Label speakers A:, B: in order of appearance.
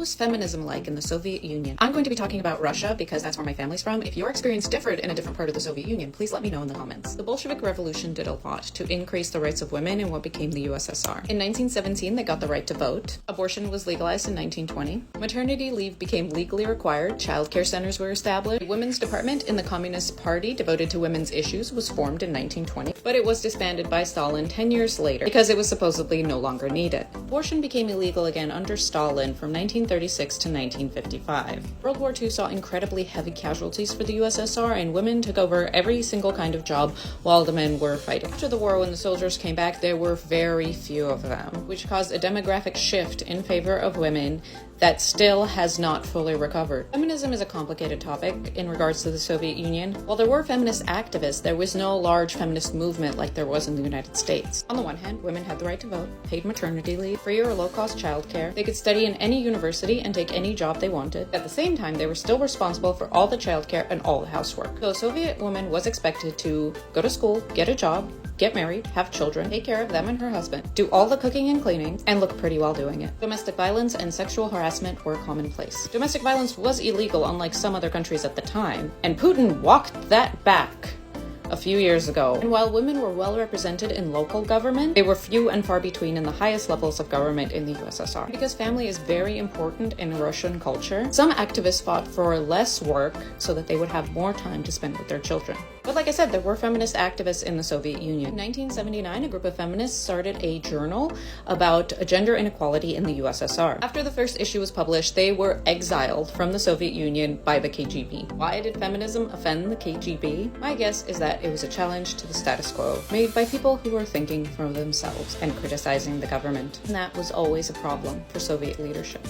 A: was feminism like in the Soviet Union? I'm going to be talking about Russia because that's where my family's from. If your experience differed in a different part of the Soviet Union, please let me know in the comments. The Bolshevik Revolution did a lot to increase the rights of women in what became the USSR. In 1917, they got the right to vote. Abortion was legalized in 1920. Maternity leave became legally required. Childcare centers were established. A women's department in the Communist Party devoted to women's issues was formed in 1920, but it was disbanded by Stalin 10 years later because it was supposedly no longer needed. Abortion became illegal again under Stalin from 1936 to 1955. World War II saw incredibly heavy casualties for the USSR, and women took over every single kind of job while the men were fighting. After the war, when the soldiers came back, there were very few of them, which caused a demographic shift in favor of women that still has not fully recovered. Feminism is a complicated topic in regards to the Soviet Union. While there were feminist activists, there was no large feminist movement like there was in the United States. On the one hand, women had the right to vote, paid maternity leave, free or low-cost childcare. They could study in any university and take any job they wanted. At the same time, they were still responsible for all the childcare and all the housework. So a Soviet woman was expected to go to school, get a job, get married, have children, take care of them and her husband, do all the cooking and cleaning, and look pretty while doing it. Domestic violence and sexual harassment were commonplace. Domestic violence was illegal, unlike some other countries at the time, and Putin walked that back a few years ago. And while women were well represented in local government, they were few and far between in the highest levels of government in the USSR. Because family is very important in Russian culture, some activists fought for less work so that they would have more time to spend with their children. But like I said, there were feminist activists in the Soviet Union. In 1979, a group of feminists started a journal about gender inequality in the USSR. After the first issue was published, they were exiled from the Soviet Union by the KGB. Why did feminism offend the KGB? My guess is that it was a challenge to the status quo, made by people who were thinking for themselves and criticizing the government. And that was always a problem for Soviet leadership.